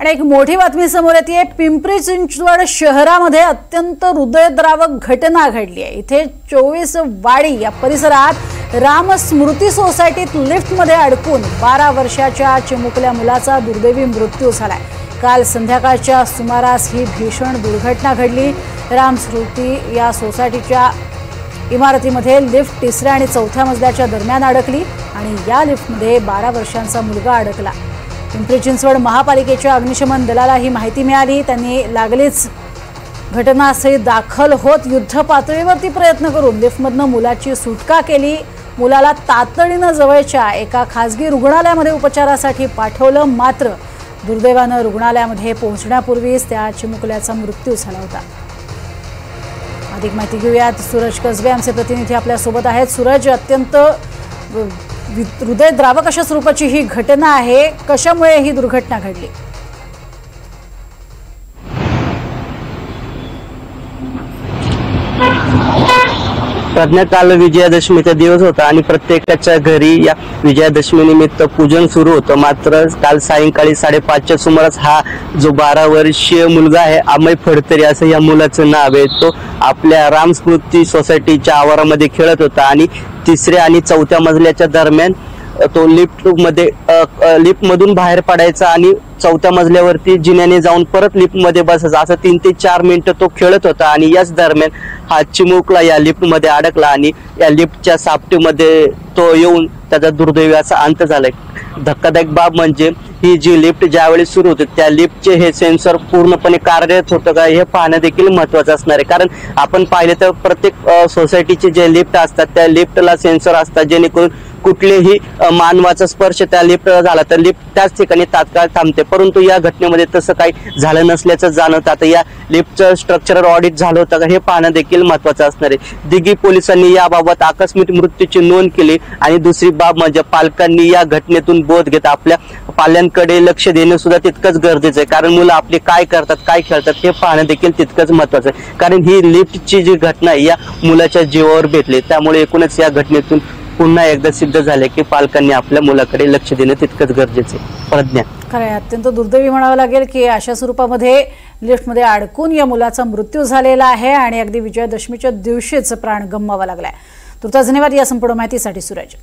आणि एक मोठी बातमी समोर येते। पिंपरी चिंचवड शहरामध्ये अत्यंत हृदयद्रावक घटना घडली आहे। इथे 24 वाडी या परिसरात राम स्मृती सोसायटीत लिफ्टमध्ये अडकून 12 वर्षाच्या चिमुकल्या मुलाचा दुर्दैवी मृत्यू झालाय। काल संध्याकाळच्या सुमारास ही भीषण दुर्घटना घडली। राम स्मृती या सोसायटीच्या इमारतीमध्ये लिफ्ट तिसऱ्या आणि चौथ्या मजल्याच्या दरम्यान अडकली आणि या लिफ्टमध्ये 12 वर्षांचा मुलगा अडकला। पिंपरी चिंचवड महापालिकेच्या अग्निशमन दलाला ही माहिती मिळाली। त्यांनी लागलीच घटनास्थळी दाखल होत युद्ध पातळीवरती प्रयत्न करून लिफ्टमधनं मुलाची सुटका केली। मुलाला तातडीने जवळच्या एका खासगी रुग्णालयामध्ये उपचारासाठी पाठवलं, मात्र दुर्दैवाने रुग्णालयामध्ये पोहोचण्यापूर्वीच त्या चिमुकल्याचा मृत्यू झाला होता। अधिक माहिती घेऊयात, सूरज कसबे आमचे प्रतिनिधी आपल्या सोबत आहेत। सूरज, अत्यंत हृदयद्रावक अशा स्वरूपाची ही घटना आहे, कशामुळे ही दुर्घटना घडली? प्रज्ञा, काल विजयादशमीचा दिवस होता आणि प्रत्येकाच्या घरी या विजयादशमी निमित्त पूजन सुरू होतं। मात्र काल सायंकाळी 5:30च्या सुमारास हा जो 12 वर्षीय मुलगा आहे, अमय फडतरे असं या मुलाचं नाव आहे, तो आपल्या राम स्मृती सोसायटीच्या आवारामध्ये खेळत होता आणि तिसऱ्या आणि चौथ्या मजल्याच्या दरम्यान तो लिफ्टमधून बाहेर पडायचा आणि चौथ्या मजल्यावरती जिन्याने जाऊन परत लिफ्टमध्ये बसायचा। असं 3 ते 4 मिनिटं तो खेळत होता आणि याच दरम्यान हा चिमुकला या लिफ्टमध्ये अडकला आणि या लिफ्टच्या सापटीमध्ये तो येऊन त्याचा दुर्दैवी असा अंत झालाय। धक्कादायक बाब म्हणजे ही जी लिफ्ट ज्यावेळी सुरू होते त्या लिफ्टचे हे सेन्सर पूर्णपणे कार्यरत होतं का हे पाहणं देखील महत्त्वाचं असणार आहे। कारण आपण पाहिले तर प्रत्येक सोसायटीचे जे लिफ्ट असतात त्या लिफ्टला सेन्सर असतात, जेणेकरून कुठलेही मानवाचा स्पर्श त्या लिफ्टला झाला तर लिफ्ट त्याच ठिकाणी तात्काळ थांबते। परंतु या घटनेमध्ये तसं काही झालं नसल्याचं जाणवतं। आता या लिफ्टचं स्ट्रक्चरल ऑडिट झालं होतं का हे पाहणं देखील महत्त्वाचं असणार आहे। दिघी पोलिसांनी याबाबत आकस्मिक मृत्यूची नोंद केली आणि दुसरी बाब म्हणजे पालकांनी या घटनेतून बोध घेत आपल्या पाल्यांकडे लक्ष देणं सुद्धा तितकंच गरजेचं आहे। कारण मुलं आपले काय करतात, काय खेळतात हे पाहणं देखील तितकंच महत्त्वाचं आहे। कारण ही लिफ्टची जी घटना आहे या मुलाच्या जीवावर बेतली, त्यामुळे एकूणच या घटनेतून पुन्हा एकदा सिद्ध झाले की पालकांनी आपल्या मुलाकडे लक्ष देणं तितकंच गरजेचं आहे। प्रज्ञा, खरं आहे, अत्यंत दुर्दैवी म्हणावं लागेल की अशा स्वरूपामध्ये लिफ्टमध्ये अडकून या मुलाचा मृत्यू झालेला आहे आणि अगदी विजयादशमीच्या दिवशीच प्राण गमवावा लागलाय। तुर्तास धन्यवाद या संपूर्ण माहितीसाठी सूरज।